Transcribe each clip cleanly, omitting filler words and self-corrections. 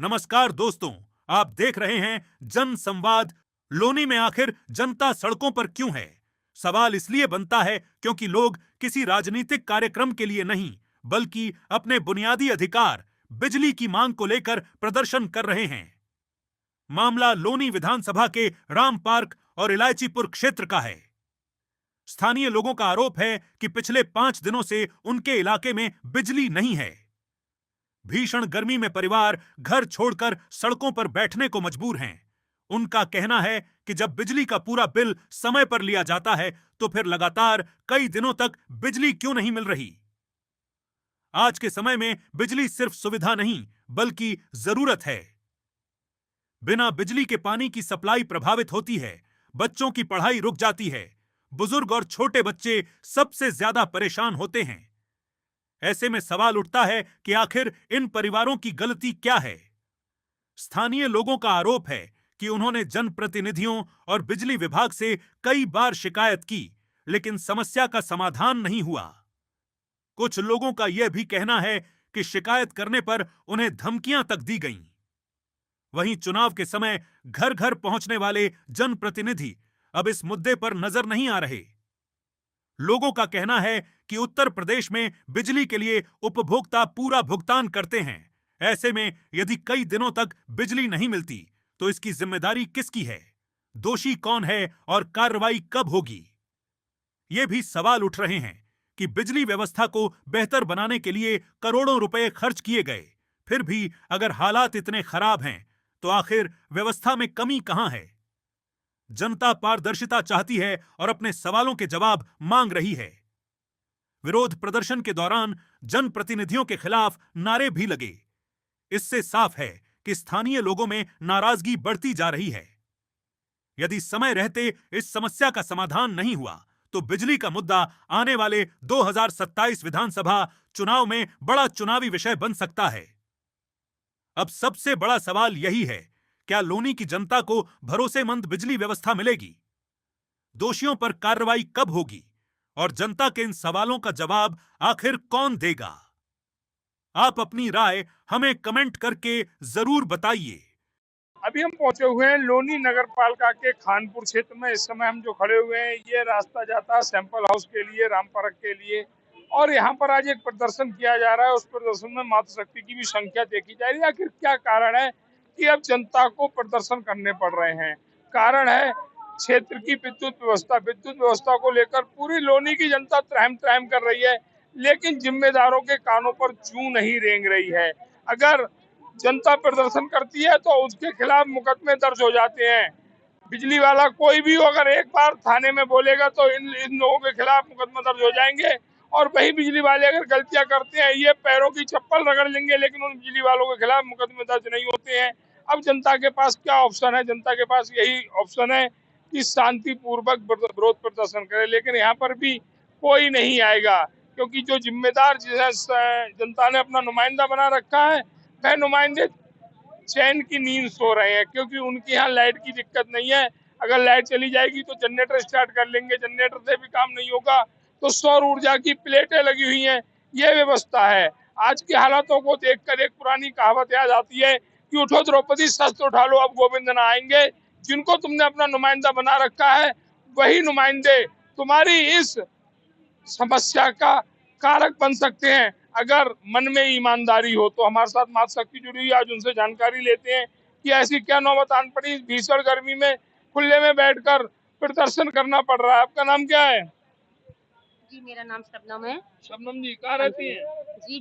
नमस्कार दोस्तों, आप देख रहे हैं जन संवाद। लोनी में आखिर जनता सड़कों पर क्यों है? सवाल इसलिए बनता है क्योंकि लोग किसी राजनीतिक कार्यक्रम के लिए नहीं, बल्कि अपने बुनियादी अधिकार बिजली की मांग को लेकर प्रदर्शन कर रहे हैं। मामला लोनी विधानसभा के राम पार्क और इलायचीपुर क्षेत्र का है। स्थानीय लोगों का आरोप है कि पिछले 5 दिनों से उनके इलाके में बिजली नहीं है। भीषण गर्मी में परिवार घर छोड़कर सड़कों पर बैठने को मजबूर हैं। उनका कहना है कि जब बिजली का पूरा बिल समय पर लिया जाता है तो फिर लगातार कई दिनों तक बिजली क्यों नहीं मिल रही? आज के समय में बिजली सिर्फ सुविधा नहीं, बल्कि जरूरत है। बिना बिजली के पानी की सप्लाई प्रभावित होती है, बच्चों की पढ़ाई रुक जाती है, बुजुर्ग और छोटे बच्चे सबसे ज्यादा परेशान होते हैं। ऐसे में सवाल उठता है कि आखिर इन परिवारों की गलती क्या है? स्थानीय लोगों का आरोप है कि उन्होंने जनप्रतिनिधियों और बिजली विभाग से कई बार शिकायत की, लेकिन समस्या का समाधान नहीं हुआ। कुछ लोगों का यह भी कहना है कि शिकायत करने पर उन्हें धमकियां तक दी गईं। वहीं चुनाव के समय घर घर पहुंचने वाले जनप्रतिनिधि अब इस मुद्दे पर नजर नहीं आ रहे। लोगों का कहना है कि उत्तर प्रदेश में बिजली के लिए उपभोक्ता पूरा भुगतान करते हैं। ऐसे में यदि कई दिनों तक बिजली नहीं मिलती तो इसकी जिम्मेदारी किसकी है? दोषी कौन है और कार्रवाई कब होगी? ये भी सवाल उठ रहे हैं कि बिजली व्यवस्था को बेहतर बनाने के लिए करोड़ों रुपए खर्च किए गए, फिर भी अगर हालात इतने खराब हैं तो आखिर व्यवस्था में कमी कहां है? जनता पारदर्शिता चाहती है और अपने सवालों के जवाब मांग रही है। विरोध प्रदर्शन के दौरान जनप्रतिनिधियों के खिलाफ नारे भी लगे। इससे साफ है कि स्थानीय लोगों में नाराजगी बढ़ती जा रही है। यदि समय रहते इस समस्या का समाधान नहीं हुआ तो बिजली का मुद्दा आने वाले 2027 विधानसभा चुनाव में बड़ा चुनावी विषय बन सकता है। अब सबसे बड़ा सवाल यही है, क्या लोनी की जनता को भरोसेमंद बिजली व्यवस्था मिलेगी? दोषियों पर कार्रवाई कब होगी? और जनता के इन सवालों का जवाब आखिर कौन देगा? आप अपनी राय हमें कमेंट करके जरूर बताइए। अभी हम पहुंचे हुए हैं लोनी नगर पालिका के खानपुर क्षेत्र में। इस समय हम जो खड़े हुए हैं, ये रास्ता जाता है सैंपल हाउस के लिए, राम पार्क के लिए। और यहाँ पर आज एक प्रदर्शन किया जा रहा है। उस प्रदर्शन में मातृशक्ति की भी संख्या देखी जा रही है। आखिर क्या कारण है कि अब जनता को प्रदर्शन करने पड़ रहे हैं? कारण है क्षेत्र की विद्युत व्यवस्था को लेकर पूरी लोनी की जनता त्रहम त्रहम कर रही है, लेकिन जिम्मेदारों के कानों पर जूं नहीं रेंग रही है। अगर जनता प्रदर्शन करती है तो उसके खिलाफ मुकदमे दर्ज हो जाते हैं। बिजली वाला कोई भी हो, अगर एक बार थाने में बोलेगा तो इन लोगों के खिलाफ मुकदमा दर्ज हो जाएंगे। और वही बिजली वाले अगर गलतियां करते हैं, ये पैरों की चप्पल रगड़ लेंगे, लेकिन उन बिजली वालों के खिलाफ मुकदमे दर्ज नहीं होते हैं। अब जनता के पास क्या ऑप्शन है? जनता के पास यही ऑप्शन है कि शांतिपूर्वक विरोध प्रदर्शन करे, लेकिन यहाँ पर भी कोई नहीं आएगा, क्योंकि जो जिम्मेदार जनता ने अपना नुमाइंदा बना रखा है, वह नुमाइंदे चैन की नींद सो रहे हैं, क्योंकि उनके यहाँ लाइट की दिक्कत नहीं है। अगर लाइट चली जाएगी तो जनरेटर स्टार्ट कर लेंगे, जनरेटर से भी काम नहीं होगा, तो सौर ऊर्जा की प्लेटें लगी हुई हैं। ये व्यवस्था है। आज के हालातों को देखकर एक पुरानी कहावत याद आती है कि उठो द्रौपदी शस्त्र उठा लो, अब गोविंद न आएंगे। जिनको तुमने अपना नुमाइंदा बना रखा है, वही नुमाइंदे तुम्हारी इस समस्या का कारक बन सकते हैं, अगर मन में ईमानदारी हो। तो हमारे साथ मातृशक्ति जुड़ी हुई, आज उनसे जानकारी लेते हैं कि ऐसी क्या नौबत आन पड़ी। भीषण गर्मी में खुले में बैठकर प्रदर्शन करना पड़ रहा है। आपका नाम क्या है? जी, मेरा नाम शबनम है। शबनम जी, कहाँ रहती हैं? जी,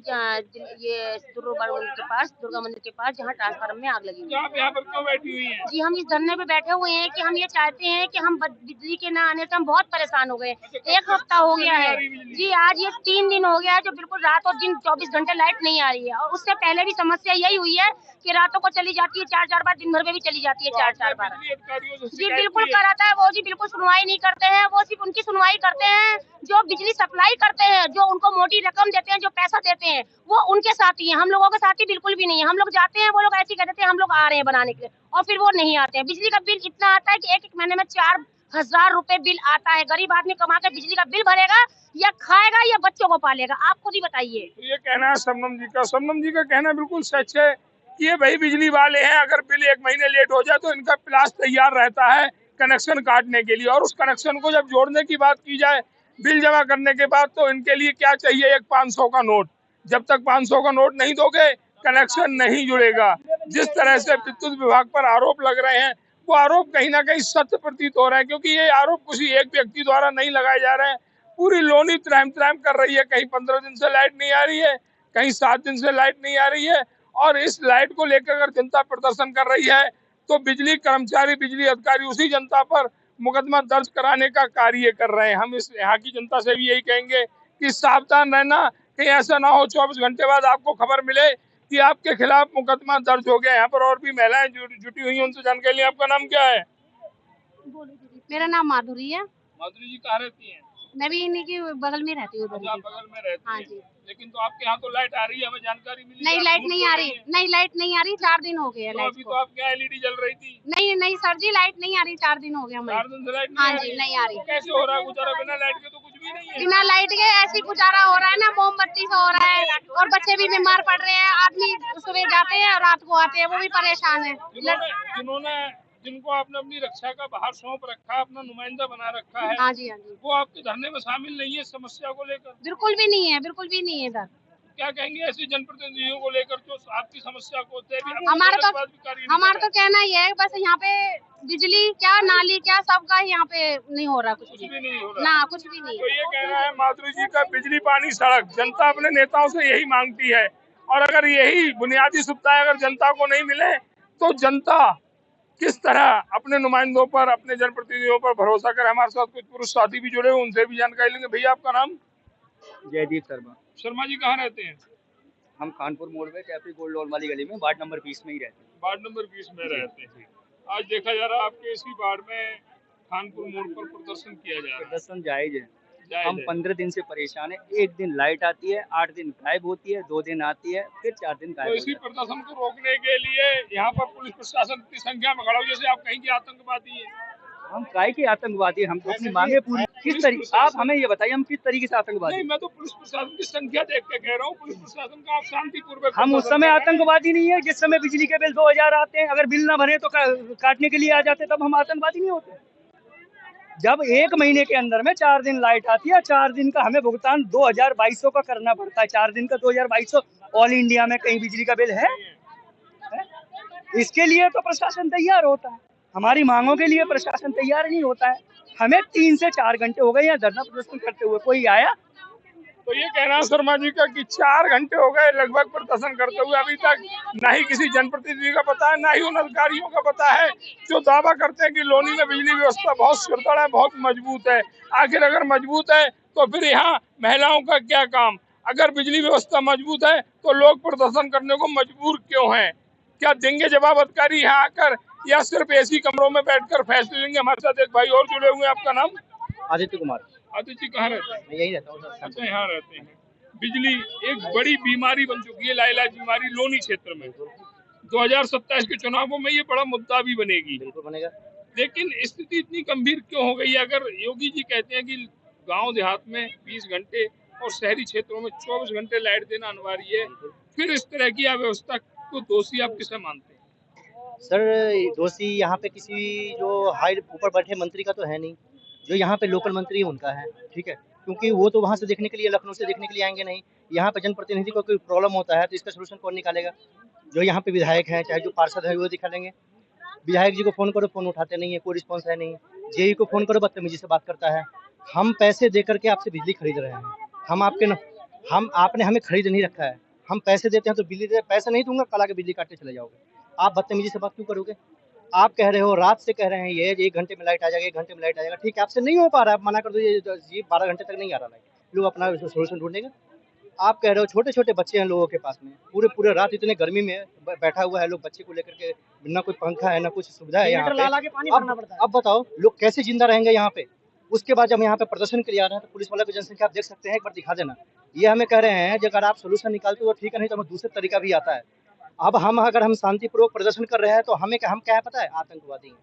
ये दुर्गा मंदिर के पास जहाँ ट्रांसफार्मर में आग लगी हुई है। आप यहाँ पर क्यों बैठी हुई हैं? जी, हम इस धरने पे बैठे हुए हैं कि हम ये चाहते हैं कि हम बिजली के ना आने से हम बहुत परेशान हो गए। एक हफ्ता हो गया है जी, आज ये 3 दिन हो गया है जो बिल्कुल रात और दिन 24 घंटे लाइट नहीं आ रही है। और उससे पहले भी समस्या यही हुई है कि रातों को चली जाती है 4-4 बार, दिन भर में भी चली जाती है 4-4 बार। जी, बिल्कुल कराता है, वो जी बिल्कुल सुनवाई नहीं करते हैं। वो सिर्फ उनकी सुनवाई करते हैं जो बिजली सप्लाई करते हैं, जो उनको मोटी रकम देते हैं, जो पैसा देते हैं, वो उनके साथी हैं। हम लोगों के साथी बिल्कुल भी नहीं है। हम लोग जाते हैं, वो लोग ऐसे कहते हैं हम लोग आ रहे हैं बनाने के लिए, और फिर वो नहीं आते हैं। बिजली का बिल इतना आता है कि एक महीने में 4,000 रुपए बिल आता है। गरीब आदमी कमा के बिजली का बिल भरेगा या खाएगा या बच्चों को पालेगा? आप खुद ही बताइए। तो ये कहना है शबनम जी का। शबनम जी का कहना बिल्कुल सच है ये वही बिजली वाले हैं, अगर बिल 1 महीने लेट हो जाए तो इनका प्लास तैयार रहता है कनेक्शन काटने के लिए, और उस कनेक्शन को जब जोड़ने की बात की जाए बिल जमा करने के बाद तो इनके लिए क्या चाहिए, एक 500 का नोट। जब तक 500 का नोट नहीं दोगे कनेक्शन नहीं जुड़ेगा। जिस तरह से विद्युत विभाग पर आरोप लग रहे हैं वो आरोप कहीं ना कहीं सत्य प्रतीत हो रहा है, क्योंकि ये आरोप किसी एक व्यक्ति द्वारा नहीं लगाए जा रहे हैं। पूरी लोनी त्रैम त्रैम कर रही है, कहीं 15 दिन से लाइट नहीं आ रही है, कहीं 7 दिन से लाइट नहीं आ रही है। और इस लाइट को लेकर अगर जनता प्रदर्शन कर रही है तो बिजली कर्मचारी, बिजली अधिकारी उसी जनता पर मुकदमा दर्ज कराने का कार्य कर रहे हैं। हम इस यहाँ की जनता से भी यही कहेंगे कि सावधान रहना, कहीं ऐसा ना हो 24 घंटे बाद आपको खबर मिले कि आपके खिलाफ मुकदमा दर्ज हो गया। यहाँ पर और भी महिलाएं जुटी हुई हैं, उनसे जानकारी लें। आपका नाम क्या है? मेरा नाम माधुरी है। माधुरी जी कहाँ रहती हैं? मैं भी इन्हीं के बगल में रहती हूँ। अच्छा, बगल में रहती हाँ हैं। जी। लेकिन तो आपके यहाँ तो लाइट आ रही है, हमें जानकारी मिली। नहीं, लाइट नहीं आ रही। नहीं, लाइट नहीं आ रही, 4 दिन हो गए हैं तो लाइट अभी को। तो आपके यहाँ एलईडी जल रही थी। नहीं नहीं सर जी, लाइट नहीं आ रही, 4 दिन हो गए हमें। 4 दिन से लाइट हाँ नहीं आ जी, रही। नहीं आ रही। तो कैसे हो रहा है गुजारा बिना लाइट के? तो कुछ भी नहीं है। बिना लाइट के ऐसी गुजारा हो रहा है ना, मोमबत्ती से हो रहा है। और बच्चे भी बीमार पड़ रहे हैं, आदमी सुबह जाते हैं और रात को आते हैं, वो भी परेशान है। जिनको आपने अपनी रक्षा का बाहर सौंप रखा है, अपना नुमाइंदा बना रखा है, हाँ जी, हाँ जी। वो आपके धरने में शामिल नहीं है इस समस्या को लेकर? बिल्कुल भी नहीं है, बिल्कुल भी नहीं है सर। क्या कहेंगे ऐसे जनप्रतिनिधियों को लेकर जो आपकी समस्या को हमारा तो कहना ये है, बस यहाँ पे बिजली क्या, नाली क्या, सबका यहाँ पे नहीं हो रहा, कुछ भी नहीं हो रहा ना, कुछ भी नहीं। तो ये कहना है माधुरी जी का, बिजली, पानी, सड़क जनता अपने नेताओं से यही मांगती है। और अगर यही बुनियादी सुविधाएं अगर जनता को नहीं मिले तो जनता किस तरह अपने नुमाइंदों पर, अपने जनप्रतिनिधियों पर भरोसा करे। हमारे साथ कुछ पुरुष साथी भी जुड़े हुए, उनसे भी जानकारी लेंगे। भैया आपका नाम? जयदीप शर्मा। शर्मा जी कहाँ रहते हैं? हम कानपुर मोड़ में कैफी गोल्ड लोन वाली गली में वार्ड नंबर 20 में ही रहते हैं। वार्ड नंबर 20 में रहते हैं। आज देखा जा रहा है आपके इसी वार्ड में खानपुर मोड़ पर प्रदर्शन किया जा रहा है। प्रदर्शन जायज है। हम 15 दिन से परेशान है। एक दिन लाइट आती है, 8 दिन गायब होती है, 2 दिन आती है, फिर 4 दिन गायब तो होती इसी है। प्रदर्शन को रोकने के लिए यहाँ पर पुलिस प्रशासन की संख्या में खड़ा हो, जैसे आप कहीं के आतंकवादी है। हम काय के आतंकवादी? हम तो अपनी मांगे पूरी किस तरीके, आप हमें ये बताइए हम किस तरीके से आतंकवादी? नहीं, मैं तो पुलिस प्रशासन की संख्या देख के कह रहा हूँ, पुलिस प्रशासन का आप शांतिपूर्वक। हम उस समय आतंकवादी नहीं है जिस समय बिजली के बिल 2000 आते हैं। अगर बिल ना भरे तो काटने के लिए आ जाते, तब हम आतंकवादी नहीं होते। जब 1 महीने के अंदर में 4 दिन लाइट आती है, 4 दिन का हमें भुगतान 2200 का करना पड़ता है। 4 दिन का 2200 ऑल इंडिया में कहीं बिजली का बिल है? इसके लिए तो प्रशासन तैयार होता है, हमारी मांगों के लिए प्रशासन तैयार नहीं होता है। हमें 3 से 4 घंटे हो गए यहाँ धरना प्रदर्शन करते हुए, कोई आया? तो ये कहना है शर्मा जी का कि 4 घंटे हो गए लगभग प्रदर्शन करते हुए, अभी तक ना ही किसी जनप्रतिनिधि का पता है, ना ही उन अधिकारियों का पता है जो दावा करते हैं कि लोनी में बिजली व्यवस्था बहुत सुदृढ़ है, बहुत मजबूत है। आखिर अगर मजबूत है तो फिर यहाँ महिलाओं का क्या काम? अगर बिजली व्यवस्था मजबूत है तो लोग प्रदर्शन करने को मजबूर क्यों हैं? क्या देंगे जवाब अधिकारी यहाँ आकर, या सिर्फ एसी कमरों में बैठकर फैसले लेंगे? हमारे साथ एक भाई और जुड़े हुए हैं। आपका नाम? आदित्य कुमार। आदित्य जी कहाँ रहते हैं? मैं यही रहता हूँ। अच्छा, यहाँ रहते हैं। बिजली एक बड़ी बीमारी बन चुकी है, लाइलाज बीमारी लोनी क्षेत्र में। 2027 के चुनावों में ये बड़ा मुद्दा भी बनेगी। बिल्कुल बनेगा। लेकिन स्थिति इतनी गंभीर क्यों हो गई है? अगर योगी जी कहते हैं कि गांव देहात में 20 घंटे और शहरी क्षेत्रों में 24 घंटे लाइट देना अनिवार्य है, फिर इस तरह की अव्यवस्था को दोषी आप किसे मानते हैं? सर, दोषी यहाँ पे किसी जो हाई ऊपर बैठे मंत्री का तो है नहीं, जो यहाँ पे लोकल मंत्री है उनका है, ठीक है, क्योंकि वो तो वहाँ से देखने के लिए, लखनऊ से देखने के लिए आएंगे नहीं। यहाँ पे जनप्रतिनिधि को कोई प्रॉब्लम होता है तो इसका सोल्यूशन कौन निकालेगा? जो यहाँ पे विधायक हैं, चाहे जो पार्षद है, वो दिखा लेंगे। विधायक जी को फोन करो, फोन उठाते नहीं है, कोई रिस्पॉन्स है नहीं। जेई को फोन करो, बदतमीजी से बात करता है। हम पैसे दे करके आपसे बिजली खरीद रहे हैं, आपने हमें खरीद नहीं रखा है। हम पैसे देते हैं तो बिजली दे, पैसे नहीं दूंगा, कल आके बिजली काटते चले जाओगे। आप बदतमीजी से बात क्यों करोगे? आप कह रहे हो, रात से कह रहे हैं ये 1 घंटे में लाइट आ जाएगा, 1 घंटे में लाइट आ जाएगा, ठीक है, आपसे नहीं हो पा रहा है, आप मना कर दो, ये 12 घंटे तक नहीं आ रहा लाइट, लोग अपना सोल्यूशन ढूंढेंगे। आप कह रहे हो छोटे छोटे बच्चे हैं लोगों के पास में, पूरे रात इतने गर्मी में बैठा हुआ है लोग, बच्चे को लेकर के, ना कोई पंखा है ना कुछ सुविधा है यहाँ पे। अब बताओ लोग कैसे जिंदा रहेंगे यहाँ पे? उसके बाद जब यहाँ पे प्रदर्शन के लिए आ रहे हैं तो पुलिस वालों की जनसंख्या आप देख सकते हैं, एक बार दिखा देना। ये हमें कह रहे हैं कि अगर आप सोल्यूशन निकालते हो तो ठीक है, नहीं तो हमें दूसरे तरीका भी आता है। अब अगर हम शांतिपूर्वक प्रदर्शन कर रहे हैं तो हम क्या है पता है? आतंकवादी हैं।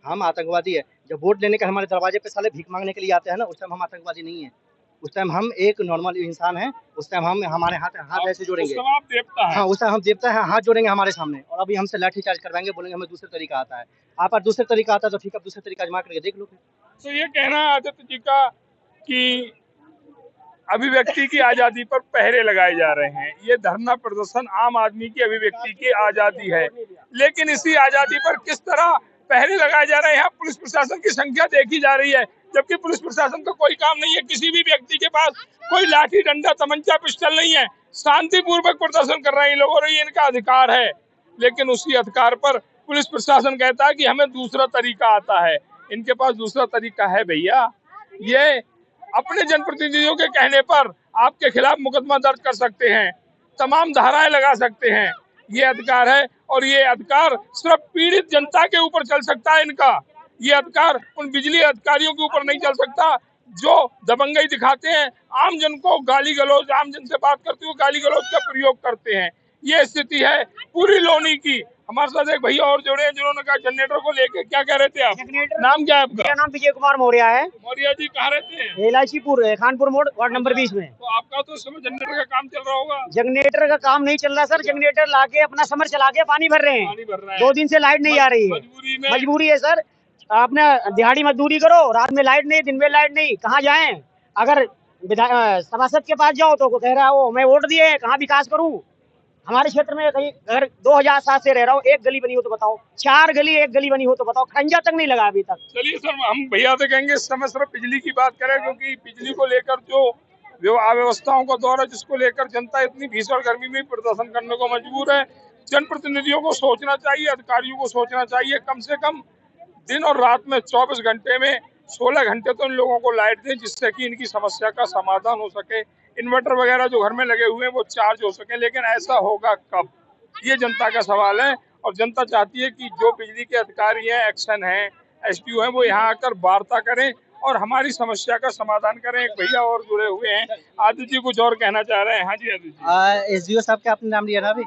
हम आतंकवादी है। जब वोट लेने के हमारे दरवाजे पे साले भीख मांगने के लिए आते हैं ना, उस टाइम हम आतंकवादी नहीं है। उस टाइम हम एक नॉर्मल इंसान हैं, उस टाइम हम हमारे हाथ ऐसे जोड़ेंगे। उस समय आप देवता हैं। हाँ, उस टाइम हम देवता है, हाथ जोड़ेंगे हमारे सामने, और अभी हमसे लाठी चार्ज करवाएंगे, बोलेंगे हमें दूसरा तरीका आता है। आप पर दूसरा तरीका आता है तो ठीक है, दूसरा तरीका आजमा करके देख लो। तो ये कहना है आदित्य जी का कि अभिव्यक्ति की आजादी पर पहरे लगाए जा रहे हैं। ये धरना प्रदर्शन आम आदमी की अभिव्यक्ति की आजादी है, लेकिन इसी आजादी पर किस तरह पहरे लगाए जा रहे हैं। पुलिस प्रशासन की संख्या देखी जा रही है, जबकि पुलिस प्रशासन का कोई काम नहीं है। किसी भी व्यक्ति के पास कोई लाठी डंडा तमंचा पिस्टल नहीं है। शांतिपूर्वक प्रदर्शन कर रहे हैं लोग, और ये इनका अधिकार है। लेकिन उसी अधिकार पर पुलिस प्रशासन कहता है कि हमें दूसरा तरीका आता है। इनके पास दूसरा तरीका है भैया। ये अपने जनप्रतिनिधियों के कहने पर आपके खिलाफ मुकदमा दर्ज कर सकते हैं, तमाम धाराएं लगा सकते हैं। ये अधिकार है, और ये अधिकार सिर्फ पीड़ित जनता के ऊपर चल सकता है इनका। ये अधिकार उन बिजली अधिकारियों के ऊपर नहीं चल सकता जो दबंगई दिखाते हैं, आम जन को गाली गलौज, आम जन से बात करते हुए गाली गलौज का प्रयोग करते हैं। ये स्थिति है पूरी लोनी की। हमारे साथ एक भैया और जुड़े हैं जिन्होंने कहा जनरेटर को लेके क्या कह रहे थे आप? नाम क्या है आपका? मेरा नाम विजय कुमार मौर्य है। मौर्य जी कहाँ रहते हैं? एलआईसीपुर खानपुर मोड़ वार्ड नंबर 20 में। तो आपका तो इस समय जनरेटर का काम चल रहा होगा। जनरेटर का काम नहीं चल रहा सर, जनरेटर लाके अपना समर चला के पानी भर रहे हैं। पानी भर रहा है। 2 दिन से लाइट नहीं आ रही है। मजबूरी है सर, आपने दिहाड़ी मजदूरी करो, रात में लाइट नहीं, दिन में लाइट नहीं, कहाँ जाएं? अगर सभासद के पास जाओ तो कह रहा है मैं वोट दिए, कहाँ विकास करूँ? हमारे क्षेत्र में कहीं घर 2007 से रह रहा हूँ, एक गली बनी हो तो बताओ, 4 गली एक गली बनी हो तो बताओ, खंजा तक नहीं लगा अभी तक। चलिए सर, हम भैया से कहेंगे इस समय सिर्फ बिजली की बात करें, क्योंकि बिजली को लेकर जो अव्यवस्थाओं का दौर है, जिसको लेकर जनता इतनी भीषण गर्मी में प्रदर्शन करने को मजबूर है। जनप्रतिनिधियों को सोचना चाहिए, अधिकारियों को सोचना चाहिए, कम से कम दिन और रात में 24 घंटे में 16 घंटे तो इन लोगों को लाइट दें, जिससे कि इनकी समस्या का समाधान हो सके। इन्वर्टर वगैरह जो घर में लगे हुए हैं वो चार्ज हो सके, लेकिन ऐसा होगा कब? ये जनता का सवाल है। और जनता चाहती है कि जो बिजली के अधिकारी हैं, एक्शन हैं, एसडीओ हैं, वो यहाँ आकर वार्ता करें और हमारी समस्या का समाधान करें। एक भैया और जुड़े हुए हैं, आदित्य जी कुछ और कहना चाह रहे हैं। हाँ जी आदित्य जी। एसडीओ साहब का आपने नाम लिया ना अभी?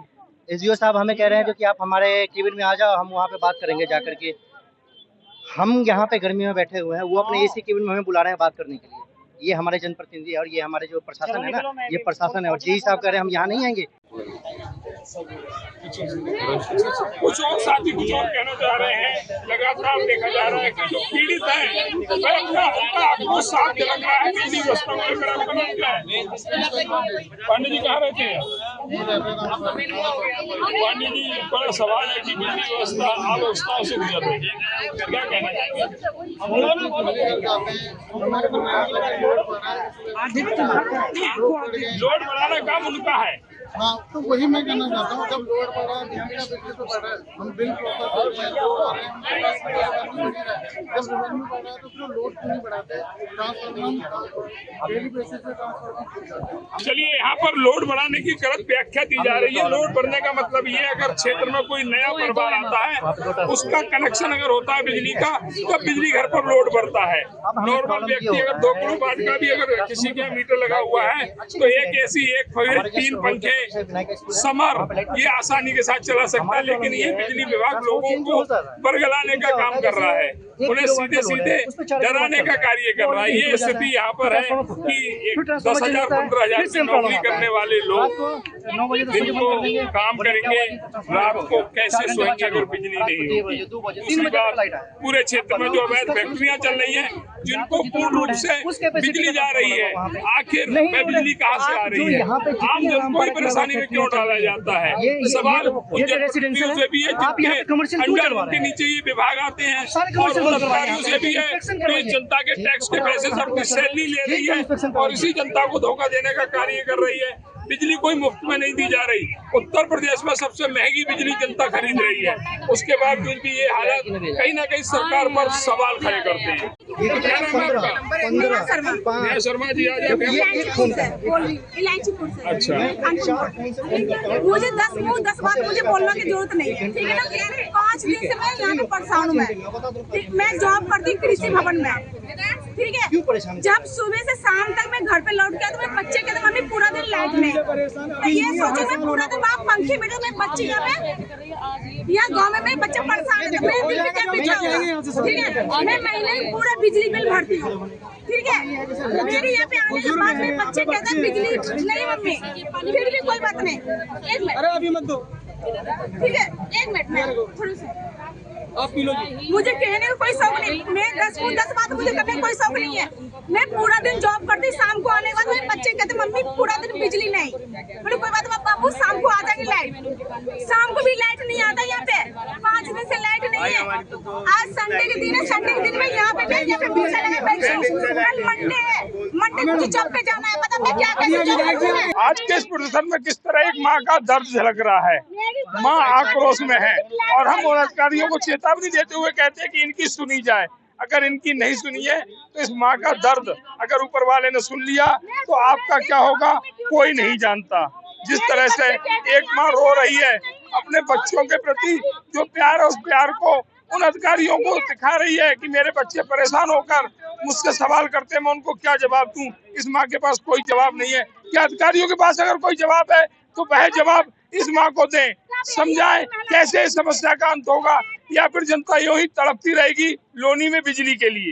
एसडीओ साहब हमें कह रहे हैं कि आप हमारे केबिन में आ जाओ, हम वहाँ पे बात करेंगे जाकर के। हम यहाँ पे गर्मी में बैठे हुए हैं, वो अपने एसी केबिन में हमें बुला रहे हैं बात करने के लिए। ये हमारे जनप्रतिनिधि और ये हमारे जो प्रशासन है ना, ये प्रशासन है, और जी साहब कह रहे हैं हम यहाँ नहीं आएंगे। कुछ और साथी कुछ और कहना चाह रहे हैं। लगातार देखा जा रहा है कि जो पीड़ित है उनका आक्रोश साफ झलक रहा है। बिजली व्यवस्था को लेकर आपका नाम क्या है? पांडे जी कहाँ रहते हैं? पांडे जी, बड़ा सवाल है कि बिजली व्यवस्था अव्यवस्थाओं से गुजर रही है, क्या कहना चाहेंगे? लोड बढ़ाना काम उनका है। हाँ, तो वही मैं कहना चाहता हूँ, जब लोड बढ़ रहा है, बिजली का बिजली तो बढ़ रहा है, हम बिल प्रोसेस जब रेवेन्यू बढ़ रहा है तो उसमें लोड क्यों नहीं बढ़ाते? ट्रांसफार्मर डेली बेसिस पे ट्रांसफार्मर। चलिए, यहाँ पर लोड बढ़ाने की गलत व्याख्या दी जा रही है। लोड बढ़ने का मतलब ये है, अगर क्षेत्र में कोई नया परिवार आता है, उसका कनेक्शन अगर होता है बिजली का, तो बिजली घर पर लोड बढ़ता है। नॉर्मल व्यक्ति अगर 2 किलोवाट का भी अगर किसी के मीटर लगा हुआ है, तो एक एसी, एक फ्रिज, 3 पंखे, समर, ये आसानी के साथ चला सकता है। लेकिन ये बिजली विभाग लोगों को बरगलाने का काम कर रहा है, उन्हें सीधे सीधे डराने का कार्य कर रहा है। ये स्थिति यहाँ पर है कि 10,000 15,000 की नौकरी करने वाले लोग दिन को काम करेंगे, रात को कैसे सोएंगे अगर बिजली नहीं होगी? दूसरी बात, पूरे क्षेत्र में जो अवैध फैक्ट्रियां चल रही हैं, जिनको पूर्ण रूप से बिजली जा रही है, आखिर में बिजली कहाँ से आ रही है? आम जन को परेशानी में क्यों डाला जाता है? सवाल उन जनप्रतिनिधियों से भी है जिनके अंडर उनके नीचे ये विभाग आते हैं, और उन अधिकारियों से भी है जो जनता के टैक्स के पैसे से अपनी सैलरी ले रही है और इसी जनता को धोखा देने का कार्य कर रही है। बिजली कोई मुफ्त में नहीं दी जा रही। उत्तर प्रदेश में सबसे महंगी बिजली जनता खरीद रही है, उसके बावजूद भी ये हालत कहीं ना कहीं सरकार पर सवाल खड़े करते हैं। शर्मा जी, आज अच्छा, मुझे 10 बात मुझे बोलने की जरूरत नहीं है, ठीक है ना? 5 दिन से मैं यहाँ पे परेशान हूँ। मैं जॉब करती हूँ कृषि भवन में, ठीक है? जब सुबह से शाम तक मैं घर पे लौट के तो मेरे बच्चे कहते मम्मी पूरा दिन लाइट नहीं, ये सोचो मैं पूरा दिन वहाँ पंखे में मैं बच्ची यहाँ गाँव में मेरे बच्चे परेशान है, मेरे दिल में क्या बिछा होगा, ठीक है। मैं महीने में पूरा बिजली बिल भरती हूँ, ठीक है। मेरे यहाँ पे आने के बाद मेरे बच्चे कहते हैं बिजली नहीं मम्मी, फिर भी कोई बात नहीं। एक मिनट, अरे अभी मत दो, ठीक है, एक मिनट में थोड़ी सी आप पी लो। मुझे कहने का कोई शौक नहीं, मैं 10 बात मुझे करने का कोई शौक नहीं है। मैं पूरा दिन जॉब करती, शाम को आने के बाद मेरे बच्चे कहते मम्मी पूरा दिन बिजली नहीं। बोले कोई बात नहीं बाबू, शाम को आ जाएगी लाइट। शाम को भी लाइट नहीं आता यहाँ पे, 5 दिन से लाइट नहीं है। आज संडे के दिन है, संडे के दिन में यहाँ पे पीछे लगे बैठी हूँ। कल मंडे है, मंडे मुझे जॉब पे जाना है, पता मैं क्या करूँ। आज के इस प्रदर्शन में किस तरह एक माँ का दर्द झलक रहा है। माँ आक्रोश में है और हम उन अधिकारियों को चेतावनी देते हुए कहते हैं कि इनकी सुनी जाए। अगर इनकी नहीं सुनी है तो इस माँ का दर्द अगर ऊपर वाले ने सुन लिया तो आपका क्या होगा कोई नहीं जानता। जिस तरह से एक माँ रो रही है अपने बच्चों के प्रति, जो प्यार है उस प्यार को उन अधिकारियों को दिखा रही है कि मेरे बच्चे परेशान होकर मुझसे सवाल करते हैं, मैं उनको क्या जवाब दूं। इस माँ के पास कोई जवाब नहीं है। क्या अधिकारियों के पास अगर कोई जवाब है तो वह जवाब इस माँ को दें, समझाएं कैसे इस समस्या का अंत होगा, या फिर जनता यूं ही तड़पती रहेगी लोनी में बिजली के लिए।